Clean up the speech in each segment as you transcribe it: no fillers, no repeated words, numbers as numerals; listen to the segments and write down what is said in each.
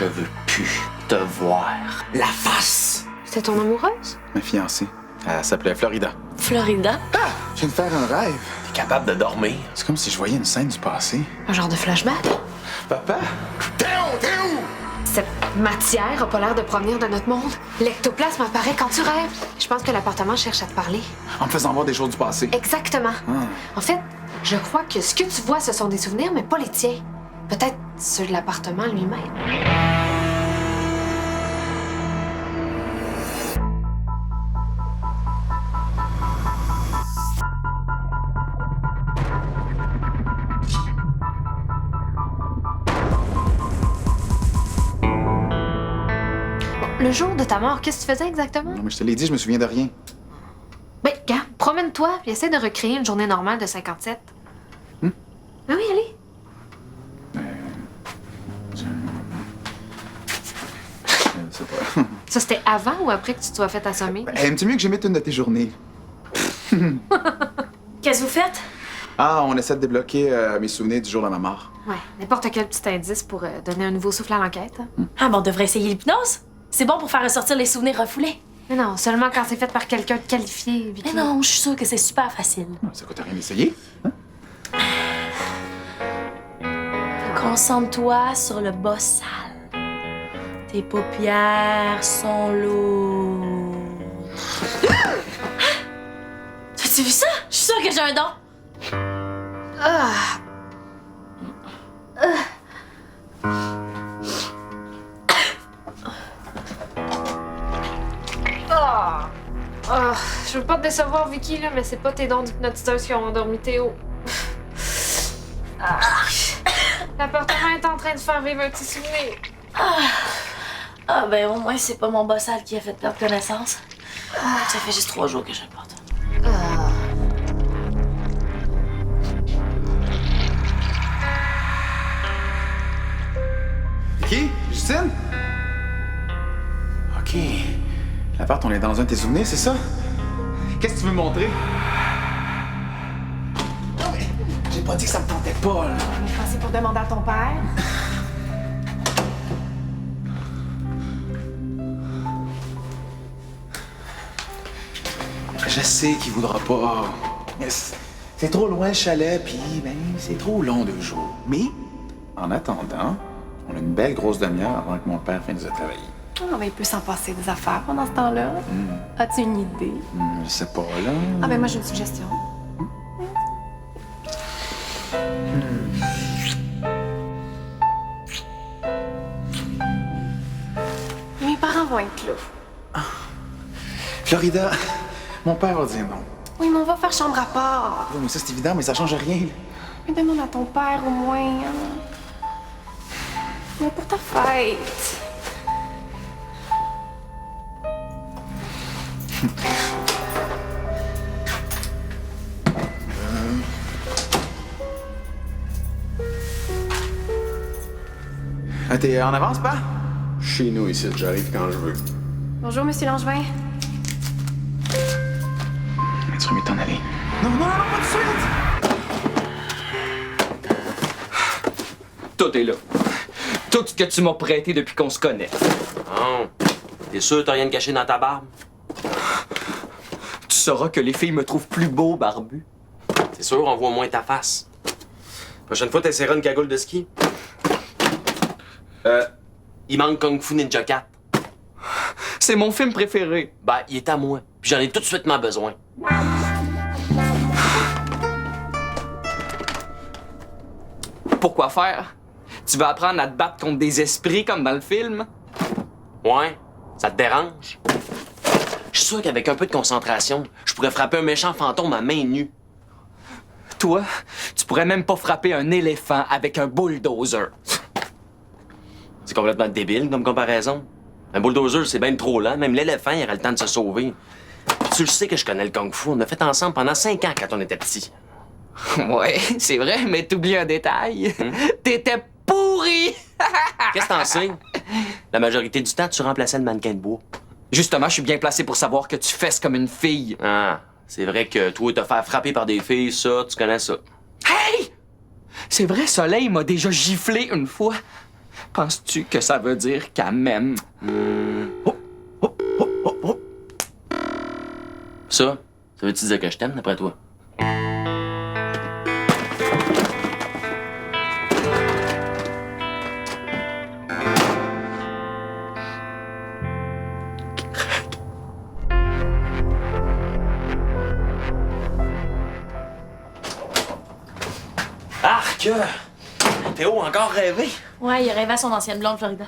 Je veux plus te voir la face. C'était ton amoureuse? Ma fiancée. Elle s'appelait Florida. Florida? Je viens de faire un rêve. T'es capable de dormir? C'est comme si je voyais une scène du passé. Un genre de flashback? Papa? T'es où? Cette matière a pas l'air de provenir de notre monde. L'ectoplasme apparaît quand tu rêves. Je pense que l'appartement cherche à te parler. En me faisant voir des choses du passé. Exactement. En fait, je crois que ce que tu vois, ce sont des souvenirs, mais pas les tiens. Peut-être ceux de l'appartement lui-même. Le jour de ta mort, qu'est-ce que tu faisais exactement? Non, mais je te l'ai dit, je me souviens de rien. Ben, gars, promène-toi puis essaie de recréer une journée normale de 57. Ah oui, allez. Je sais pas. Ça, c'était avant ou après que tu te sois fait assommer? Aimes-tu mieux que j'émette une de tes journées? Qu'est-ce que vous faites? Ah, on essaie de débloquer mes souvenirs du jour de ma mort. Ouais, n'importe quel petit indice pour donner un nouveau souffle à l'enquête. Ah, bon, on devrait essayer l'hypnose. C'est bon pour faire ressortir les souvenirs refoulés. Mais non, seulement quand c'est fait par quelqu'un de qualifié, Vicky. Mais non, je suis sûre que c'est super facile. Ça coûte rien d'essayer. Hein? Concentre-toi sur le bas sale. Tes paupières sont lourdes. As-tu vu ça? Je suis sûre que j'ai un don. Je veux pas te décevoir, Vicky, là, mais c'est pas tes dons d'hypnotiseuse qui ont endormi Théo. L'appartement est en train de faire vivre un petit souvenir. Ah, ben au moins, c'est pas mon bas sale qui a fait perdre connaissance. Ça fait juste 3 jours que je le porte. Qui? Justine? OK. L'appart, on est dans un de tes souvenirs, c'est ça? Qu'est-ce que tu veux me montrer? Non, mais j'ai pas dit que ça me tentait pas, là. On est passé pour demander à ton père. Je sais qu'il voudra pas. Mais c'est trop loin le chalet, puis ben, c'est trop long 2 jours. Mais, en attendant, on a une belle grosse demi-heure avant que mon père finisse de travailler. Ah, ben, il peut s'en passer des affaires pendant ce temps-là. As-tu une idée? Je sais pas, là. Ah, ben, moi, j'ai une suggestion. Mes parents vont être là. Florida, mon père va dire non. Oui, mais on va faire chambre à part. Oui, mais ça, c'est évident, mais ça change rien, là. Mais demande à ton père, au moins. Hein. Mais pour ta fête. Ah, t'es en avance, pas? Chez nous, ici, j'arrive quand je veux. Bonjour, Monsieur Langevin. Tu remets t'en aller. Non, pas de suite! Tout est là. Tout ce que tu m'as prêté depuis qu'on se connaît. Oh. T'es sûr que t'as rien de caché dans ta barbe? Tu sauras que les filles me trouvent plus beau, barbu. C'est sûr, on voit moins ta face. Prochaine fois, t'essaieras une cagoule de ski. Il manque Kung Fu Ninja 4. C'est mon film préféré. Ben, il est à moi. Puis j'en ai tout de suite besoin. Pourquoi faire? Tu vas apprendre à te battre contre des esprits comme dans le film? Ouais? Ça te dérange? Je suis sûr qu'avec un peu de concentration, je pourrais frapper un méchant fantôme à main nue. Toi, tu pourrais même pas frapper un éléphant avec un bulldozer. C'est complètement débile comme comparaison. Un bulldozer, c'est bien trop lent. Même l'éléphant, il aurait le temps de se sauver. Puis tu le sais que je connais le Kung Fu. On a fait ensemble pendant 5 ans quand on était petits. Ouais, c'est vrai, mais t'oublies un détail. T'étais pourri! Qu'est-ce que t'en sais? La majorité du temps, tu remplaçais le mannequin de bois. Justement, je suis bien placé pour savoir que tu fesses comme une fille. Ah, c'est vrai que toi, te faire frapper par des filles, ça, tu connais ça. Hey! C'est vrai, Soleil m'a déjà giflé une fois. Penses-tu que ça veut dire qu'elle m'aime? Ça veut-tu dire que je t'aime, d'après toi? Arc! Théo, encore rêvé? Ouais, il rêvait à son ancienne blonde, Florida.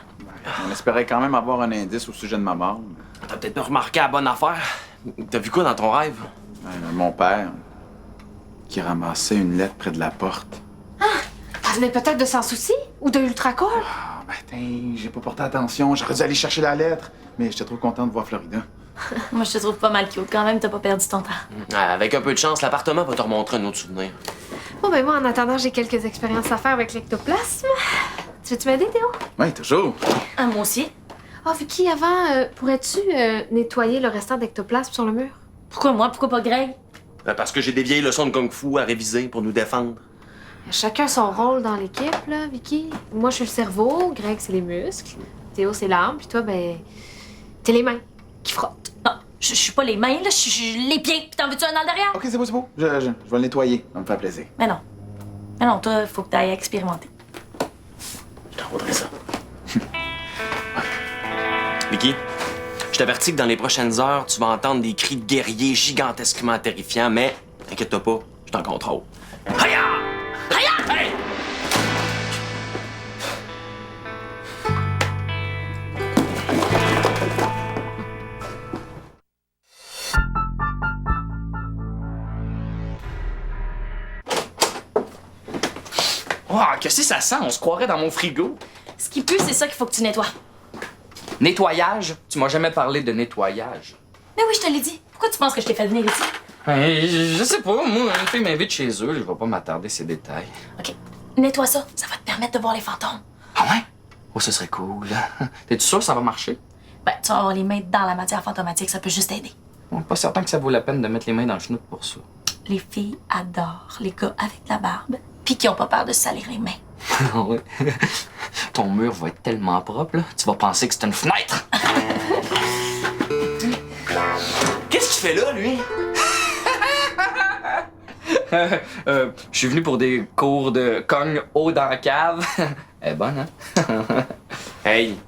On espérait quand même avoir un indice au sujet de ma mort. T'as peut-être pas remarqué la bonne affaire. T'as vu quoi dans ton rêve? Mon père, qui ramassait une lettre près de la porte. Elle venait peut-être de Sans Souci ou de Ultracore. Ah, ben, j'ai pas porté attention. J'aurais dû aller chercher la lettre. Mais j'étais trop content de voir Florida. Moi, je te trouve pas mal cute. Quand même, t'as pas perdu ton temps. Avec un peu de chance, l'appartement va te remontrer un autre souvenir. Bon, ben moi, en attendant, j'ai quelques expériences à faire avec l'ectoplasme. Tu veux-tu m'aider, Théo? Oui, toujours. Ah, moi aussi. Ah, Vicky, avant, pourrais-tu nettoyer le restant d'ectoplasme sur le mur? Pourquoi moi? Pourquoi pas Greg? Parce que j'ai des vieilles leçons de kung-fu à réviser pour nous défendre. Chacun son rôle dans l'équipe, là, Vicky. Moi, je suis le cerveau, Greg, c'est les muscles, Théo, c'est l'âme, puis toi, ben, t'es les mains qui frottent. Non, je suis pas les mains, là, je suis les pieds. Puis t'en veux-tu un dans le derrière? OK, c'est beau, c'est beau. Je vais le nettoyer. Ça me fait plaisir. Mais non. Mais non, toi, faut que t'ailles expérimenter. Je t'envoierai ça. Vicky, je t'avertis que dans les prochaines heures, tu vas entendre des cris de guerriers gigantesquement terrifiants, mais t'inquiète-toi pas, je t'en contrôle. Hiya! Hiya! Hey! Oh, qu'est-ce que ça sent? On se croirait dans mon frigo. Ce qui pue, c'est ça qu'il faut que tu nettoies. Nettoyage? Tu m'as jamais parlé de nettoyage. Mais oui, je te l'ai dit. Pourquoi tu penses que je t'ai fait venir ici? Ben, je sais pas, moi, une fille m'invite chez eux, je vais pas m'attarder ces détails. OK. Nettoie ça. Ça va te permettre de voir les fantômes. Ah ouais? Oh, ce serait cool. T'es-tu sûr que ça va marcher? Ben, tu vas avoir les mains dans la matière fantomatique. Ça peut juste aider. Bon, pas certain que ça vaut la peine de mettre les mains dans le chenoute pour ça. Les filles adorent les gars avec la barbe puis qui ont pas peur de se salir les mains. Ah ouais? Ton mur va être tellement propre, là, tu vas penser que c'est une fenêtre. Qu'est-ce qu'il fait là, lui? Je suis venu pour des cours de cogne haut dans la cave. Elle est bonne, hein? Hey,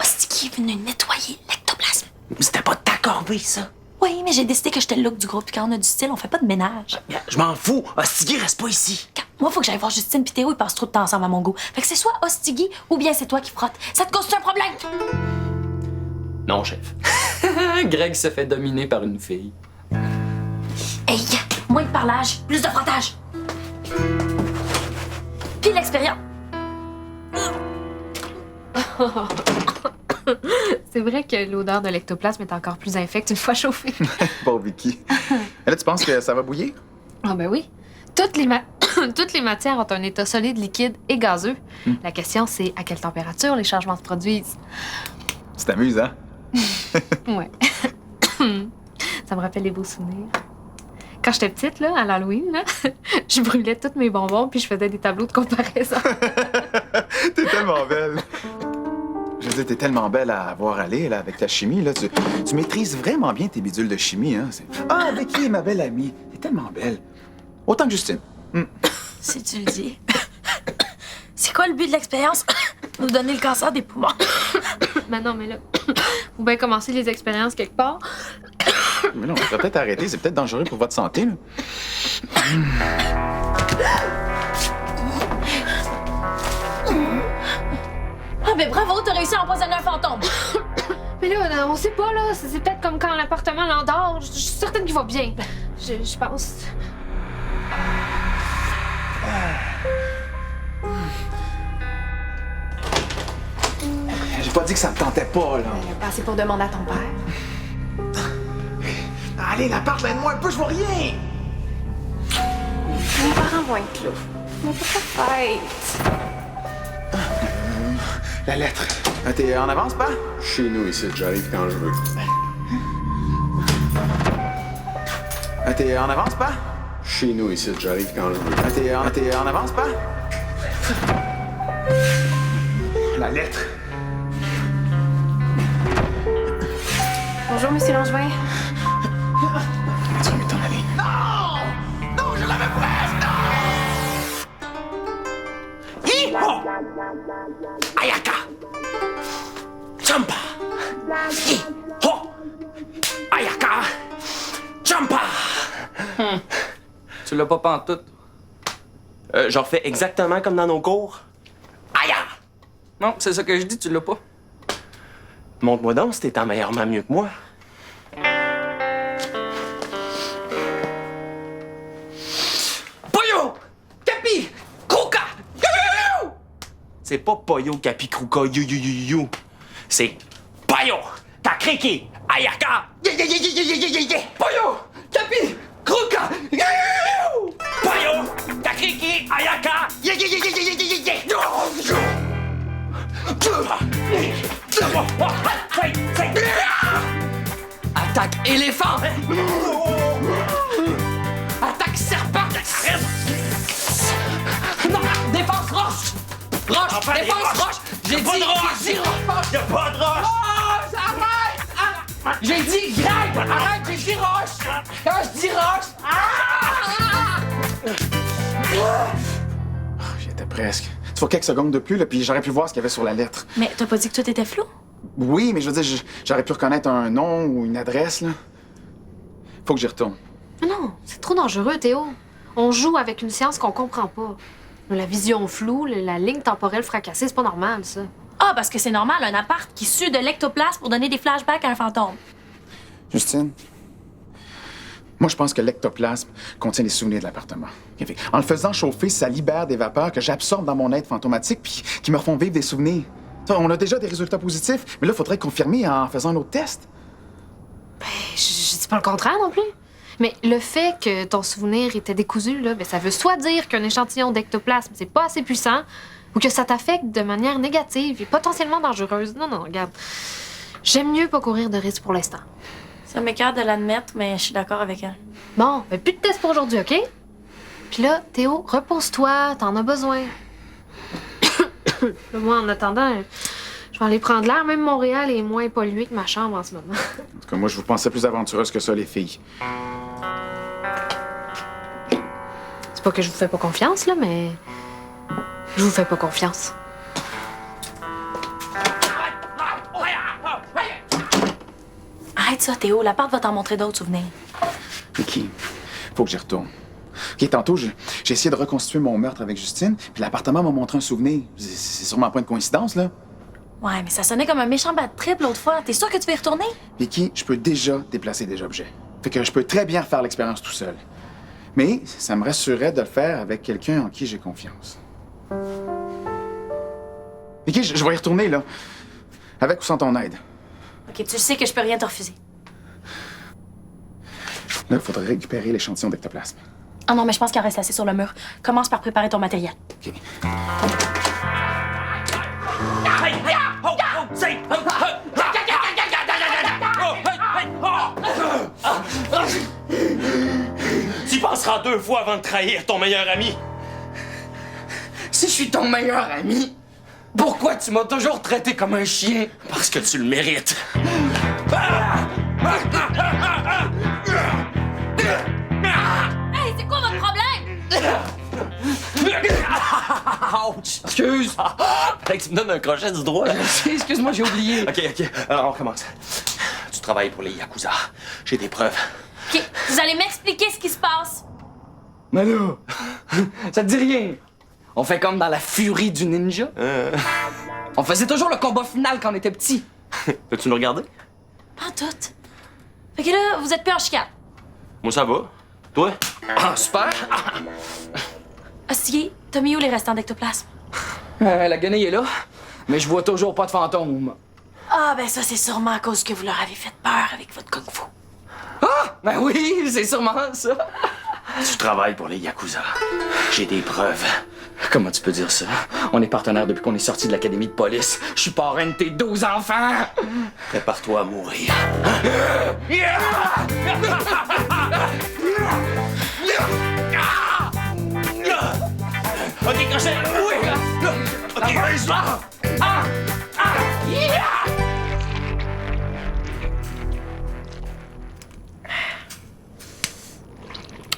C'est qui est venu nettoyer l'ectoplasme? c'était pas de ta corvée, ça. Oui, mais j'ai décidé que j'étais le look du groupe. Puis quand on a du style, on fait pas de ménage. Je m'en fous. Hostigui, reste pas ici. Moi, faut que j'aille voir Justine pis Théo, ils passent trop de temps ensemble à mon goût. Fait que c'est soit Hostigui ou bien c'est toi qui frotte. Ça te cause un problème? Non, chef. Greg se fait dominer par une fille. Hey, moins de parlage, plus de frottage. Puis l'expérience. C'est vrai que l'odeur de l'ectoplasme est encore plus infecte une fois chauffée. Bon, Vicky. Et là, tu penses que ça va bouillir? Ah ben oui. Toutes les matières ont un état solide, liquide et gazeux. La question, c'est à quelle température les changements se produisent. Tu t'amuses, hein? Ouais. Ça me rappelle les beaux souvenirs. Quand j'étais petite, là, à l'Halloween, là, je brûlais tous mes bonbons puis je faisais des tableaux de comparaison. T'es tellement belle. Je veux dire, t'es tellement belle à voir aller, là, avec ta chimie, là. Tu maîtrises vraiment bien tes bidules de chimie, hein. Ah, Vicky, ma belle amie. T'es tellement belle. Autant que Justine. Si tu le dis. C'est quoi le but de l'expérience? Nous donner le cancer des poumons. Mais non, mais là, faut bien commencer les expériences quelque part. Mais non, on devrait peut-être arrêter. C'est peut-être dangereux pour votre santé, là. Ah, ben bravo, t'as réussi à empoisonner un fantôme. Mais là, on sait pas, là. C'est peut-être comme quand l'appartement l'endort. Je suis certaine qu'il va bien. Je pense. J'ai pas dit que ça me tentait pas, là. Il a passé pour demander à ton père. Allez, l'appart, l'aide-moi un peu, je vois rien! Mes parents vont être là. Mais pour ta fête. La lettre. T'es en avance, pas? Chez nous ici, j'arrive quand je veux. T'es en avance, pas? Chez nous ici, j'arrive quand je veux. T'es en avance, pas? la lettre. Bonjour, Monsieur Langevin. Tu vas mieux t'en aller. Ayaka! Champa! Hi-ho! Ayaka! Champa! Tu l'as pas pantoute. Je refais exactement comme dans nos cours. Aya! Non, c'est ça que je dis, tu l'as pas. Montre-moi donc si t'es en meilleurement mieux que moi. Poyo! Capi! Kruka! You! C'est pas Poyo Capi Kruka you. C'est Poyo Kakriki Ayaka Poyo! Capi! Kruka! You! Poyo Kakriki Ayaka Attaque éléphant! Attaque serpent! Non! Défense roche! Roche! Enfin, des Défense roches! roche! J'ai pas dit de roche! j'ai dit roche! Y'a pas de roche! Oh! Arrête! J'ai dit grecque! Arrête! J'ai dit roche! Quand je dis roche! J'y étais presque. Tu faut quelques secondes de plus, là, puis j'aurais pu voir ce qu'il y avait sur la lettre. Mais t'as pas dit que tout était flou? Oui, mais je veux dire, j'aurais pu reconnaître un nom ou une adresse, là. Faut que j'y retourne. Mais non, c'est trop dangereux, Théo. On joue avec une science qu'on comprend pas. La vision floue, la ligne temporelle fracassée, c'est pas normal, ça. Ah, parce que c'est normal, un appart qui sue de l'ectoplasme pour donner des flashbacks à un fantôme. Justine, moi, je pense que l'ectoplasme contient les souvenirs de l'appartement. En le faisant chauffer, ça libère des vapeurs que j'absorbe dans mon être fantomatique puis qui me refont vivre des souvenirs. Ça, on a déjà des résultats positifs, mais là, il faudrait confirmer en faisant un autre test. Je dis pas le contraire non plus. Mais le fait que ton souvenir était décousu, là, ben, ça veut soit dire qu'un échantillon d'ectoplasme, c'est pas assez puissant, ou que ça t'affecte de manière négative et potentiellement dangereuse. Non, regarde. J'aime mieux pas courir de risque pour l'instant. Ça m'écarte de l'admettre, mais je suis d'accord avec elle. Bon, ben, plus de tests pour aujourd'hui, OK? Puis là, Théo, repose-toi, t'en as besoin. Moi, en attendant, je vais aller prendre l'air. Même Montréal est moins pollué que ma chambre en ce moment. En tout cas, moi, je vous pensais plus aventureuse que ça, les filles. C'est pas que je vous fais pas confiance, là, mais... Je vous fais pas confiance. Arrête ça, Théo. L'appart va t'en montrer d'autres souvenirs. Vicky, faut que j'y retourne. OK, tantôt, j'ai essayé de reconstituer mon meurtre avec Justine, puis l'appartement m'a montré un souvenir. C'est sûrement pas une coïncidence, là. Ouais, mais ça sonnait comme un méchant bad trip l'autre fois. T'es sûr que tu veux y retourner? Vicky, je peux déjà déplacer des objets. Fait que je peux très bien faire l'expérience tout seul. Mais ça me rassurerait de le faire avec quelqu'un en qui j'ai confiance. Vicky, je vais y retourner, là. Avec ou sans ton aide. OK, tu sais que je peux rien te refuser. Là, il faudrait récupérer l'échantillon d'ectoplasme. Ah non, mais je pense qu'il en reste assez sur le mur. Commence par préparer ton matériel. OK. Tu penseras 2 fois avant de trahir ton meilleur ami. Si je suis ton meilleur ami, pourquoi tu m'as toujours traité comme un chien? Parce que tu le mérites. Hey, c'est quoi votre problème? Ouch! Excuse! Fait que tu me donnes un crochet du droit, là. Excuse-moi, j'ai oublié. OK. Alors, on recommence. Tu travailles pour les Yakuza. J'ai des preuves. OK, vous allez m'expliquer ce qui se passe. Mais là, ça te dit rien. On fait comme dans la furie du ninja. On faisait toujours le combat final quand on était petit. Peux-tu nous regarder? Pas tout. Fait que là, vous êtes plus en chicane. Moi, ça va. Toi? Ah, super! Hostie, t'as mis où les restants d'ectoplasme? La guenille est là, mais je vois toujours pas de fantôme. Ah, ben ça, c'est sûrement à cause que vous leur avez fait peur avec votre kung-fu. Ah! Ben oui, c'est sûrement ça. Tu travailles pour les Yakuza. J'ai des preuves. Comment tu peux dire ça? On est partenaires depuis qu'on est sorti de l'académie de police. Je suis parrain de tes 12 enfants! Prépare-toi à mourir. OK, crochet! Oui, là! OK, je pars! Yeah!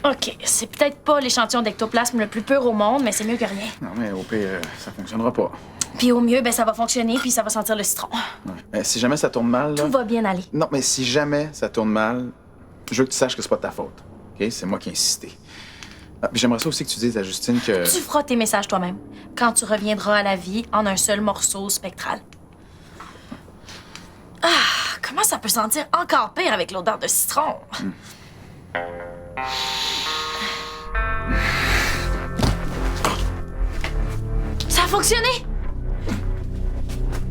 OK, c'est peut-être pas l'échantillon d'ectoplasme le plus pur au monde, mais c'est mieux que rien. Non, mais au pire, ça fonctionnera pas. Puis au mieux, ben ça va fonctionner, puis ça va sentir le citron. Ouais. Si jamais ça tourne mal, là... Tout va bien aller. Non, mais si jamais ça tourne mal, je veux que tu saches que c'est pas de ta faute. OK? C'est moi qui ai insisté. Ah, puis j'aimerais ça aussi que tu dises à Justine que... Tu feras tes messages toi-même, quand tu reviendras à la vie en un seul morceau spectral. Ah, comment ça peut sentir encore pire avec l'odeur de citron? Ça a fonctionné!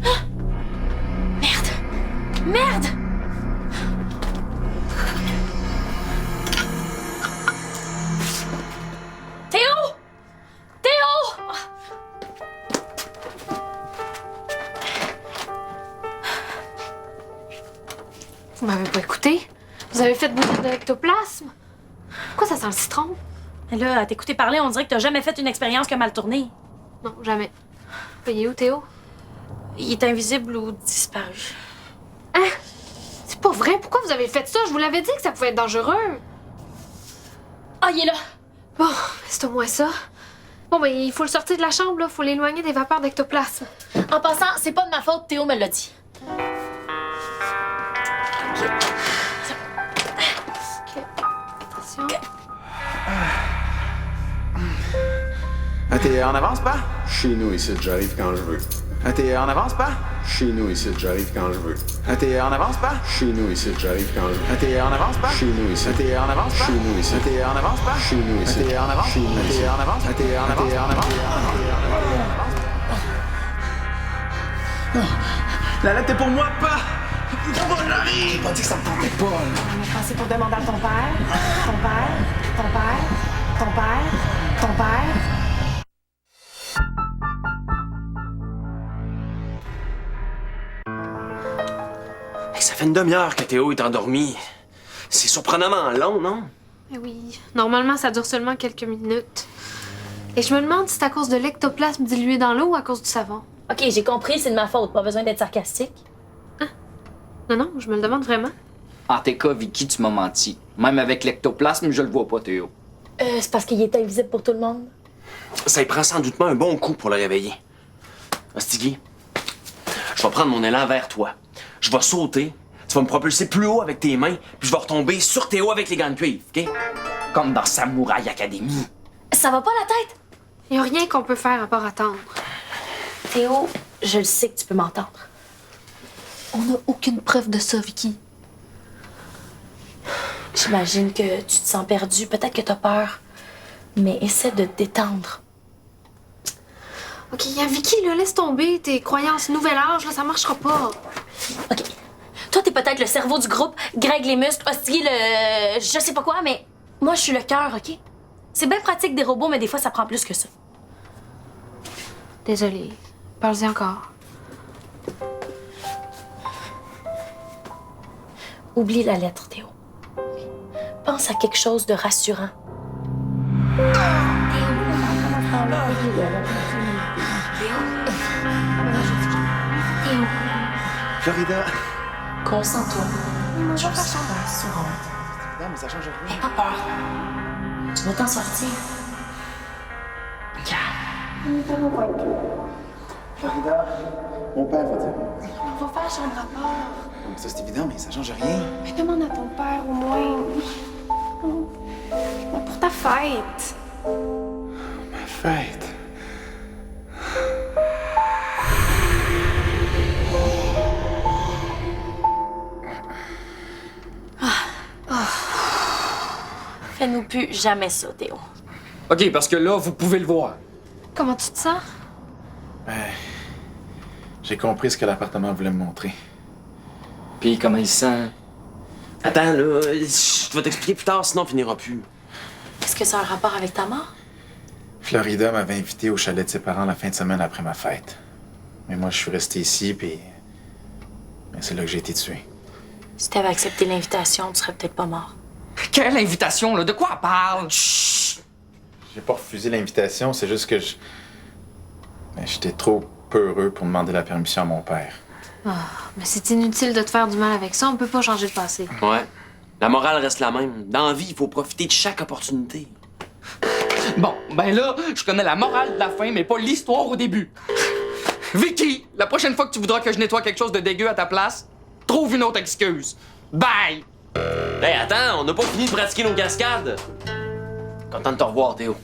Ah! Merde! Merde! Théo! Théo! Vous m'avez pas écouté? Vous avez fait bouillir de l'ectoplasme? Pourquoi ça sent le citron? Et là, à t'écouter parler, on dirait que t'as jamais fait une expérience qui a mal tourné. Non, jamais. Il est où, Théo? Il est invisible ou disparu. Hein? C'est pas vrai. Pourquoi vous avez fait ça? Je vous l'avais dit que ça pouvait être dangereux. Ah, il est là! Bon, c'est au moins ça. Bon, ben, il faut le sortir de la chambre, là. Faut l'éloigner des vapeurs d'ectoplasme. En passant, c'est pas de ma faute, Théo me l'a dit. Attention. Ah, t'es en avance, pas? Chez nous ici, j'arrive quand je veux. Ah, t'es en avance, pas? Chez nous ici, j'arrive quand je veux. Ah, t'es en avance, pas? Chez nous ici, j'arrive quand je veux. Ah, t'es en avance, pas? Chez nous ici. Ah, t'es en avance, pas? Chez nous ici. Ah, t'es en avance, pas? Chez nous Ah, ici. t'es en avance? Chez nous Ah, ici. t'es en avance? Ah, t'es en avance? Ah, t'es en avance? La lettre est pour moi, pas! J'arrive! J'ai pas dit que ça me tentait pas, là. On a passé pour demander à ton père, ton père, ton père, ton père, ton père. Hey, ça fait une demi-heure que Théo est endormi. C'est surprenamment long, non? Eh oui. Normalement, ça dure seulement quelques minutes. Et je me demande si c'est à cause de l'ectoplasme dilué dans l'eau ou à cause du savon. OK, j'ai compris, c'est de ma faute. Pas besoin d'être sarcastique. Non, non, je me le demande vraiment. En tes cas, Vicky, tu m'as menti. Même avec l'ectoplasme, je le vois pas, Théo. C'est parce qu'il est invisible pour tout le monde. Ça y prend sans doute pas un bon coup pour le réveiller. Hostigui, je vais prendre mon élan vers toi. Je vais sauter, tu vas me propulser plus haut avec tes mains, puis je vais retomber sur Théo avec les gants de cuivre, OK? Comme dans Samouraï Academy. Ça va pas la tête? Il y a rien qu'on peut faire à part attendre. Théo, je le sais que tu peux m'entendre. On n'a aucune preuve de ça, Vicky. J'imagine que tu te sens perdu, peut-être que t'as peur. Mais essaie de te détendre. OK, Vicky, là, laisse tomber tes croyances nouvel âge, là, ça marchera pas. OK. Toi, t'es peut-être le cerveau du groupe, Greg les muscles, Hostie le... je sais pas quoi, mais moi, je suis le cœur, OK? C'est bien pratique des robots, mais des fois, ça prend plus que ça. Désolée. Parle-y encore. Oublie la lettre, Théo. Pense à quelque chose de rassurant. Florida. Concentre-toi. Je vais faire chambre. Non, mais ça change rien. N'aie pas peur. Tu vas t'en sortir. Florida, mon père va dire. On va faire chambre à part. Ça, c'est évident, mais ça change rien. Mais demande à ton père au moins. Pour ta fête. Ma fête. Fais-nous plus jamais ça, Théo. OK, parce que là, vous pouvez le voir. Comment tu te sens? Ben, j'ai compris ce que l'appartement voulait me montrer. Puis comment il se sent? Attends, là, je vais t'expliquer plus tard, sinon on finira plus. Est-ce que ça a un rapport avec ta mort? Florida m'avait invité au chalet de ses parents la fin de semaine après ma fête. Mais moi, je suis resté ici, puis... Ben, c'est là que j'ai été tué. Si t'avais accepté l'invitation, tu serais peut-être pas mort. Quelle invitation, là? De quoi elle parle? Chut! J'ai pas refusé l'invitation, c'est juste que ben, j'étais trop peureux pour demander la permission à mon père. Mais c'est inutile de te faire du mal avec ça, on peut pas changer le passé. Ouais. La morale reste la même. Dans la vie, il faut profiter de chaque opportunité. Bon, ben là, je connais la morale de la fin, mais pas l'histoire au début. Vicky, la prochaine fois que tu voudras que je nettoie quelque chose de dégueu à ta place, trouve une autre excuse. Bye! Hey, attends, on n'a pas fini de pratiquer nos cascades. Content de te revoir, Théo.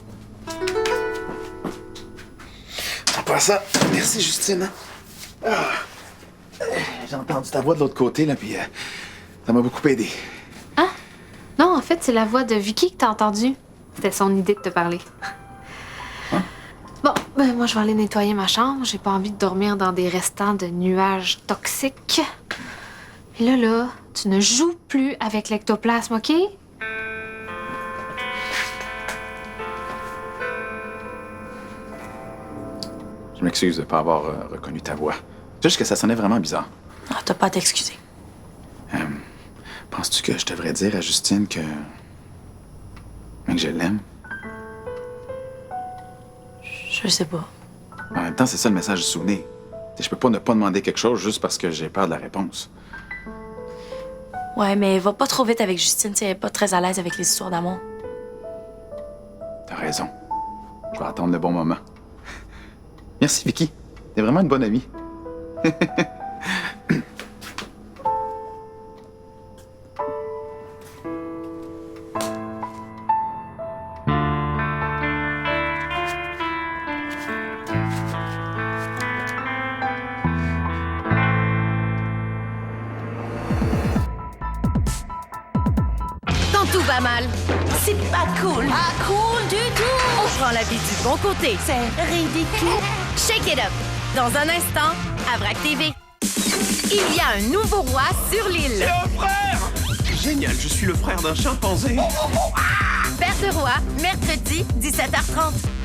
Après ça, merci Justine. J'ai entendu ta voix de l'autre côté, là, puis ça m'a beaucoup aidé. Non, en fait, c'est la voix de Vicky que t'as entendue. C'était son idée de te parler. Bon, ben moi, je vais aller nettoyer ma chambre. J'ai pas envie de dormir dans des restants de nuages toxiques. Et là, tu ne joues plus avec l'ectoplasme, OK? Je m'excuse de pas avoir reconnu ta voix. C'est juste que ça sonnait vraiment bizarre. Ah, t'as pas à t'excuser. Penses-tu que je devrais dire à Justine que je l'aime? Je sais pas. En même temps, c'est ça le message du souvenir. Je peux pas ne pas demander quelque chose juste parce que j'ai peur de la réponse. Ouais, mais va pas trop vite avec Justine, elle est pas très à l'aise avec les histoires d'amour. T'as raison. Je vais attendre le bon moment. Merci, Vicky. T'es vraiment une bonne amie. Quand tout va mal, c'est pas cool. Pas cool du tout. On prend la vie du bon côté. C'est ridicule. Shake it up. Dans un instant, à Vrac TV. Il y a un nouveau roi sur l'île. Un frère! Génial, je suis le frère d'un chimpanzé. Père de roi, mercredi, 17h30.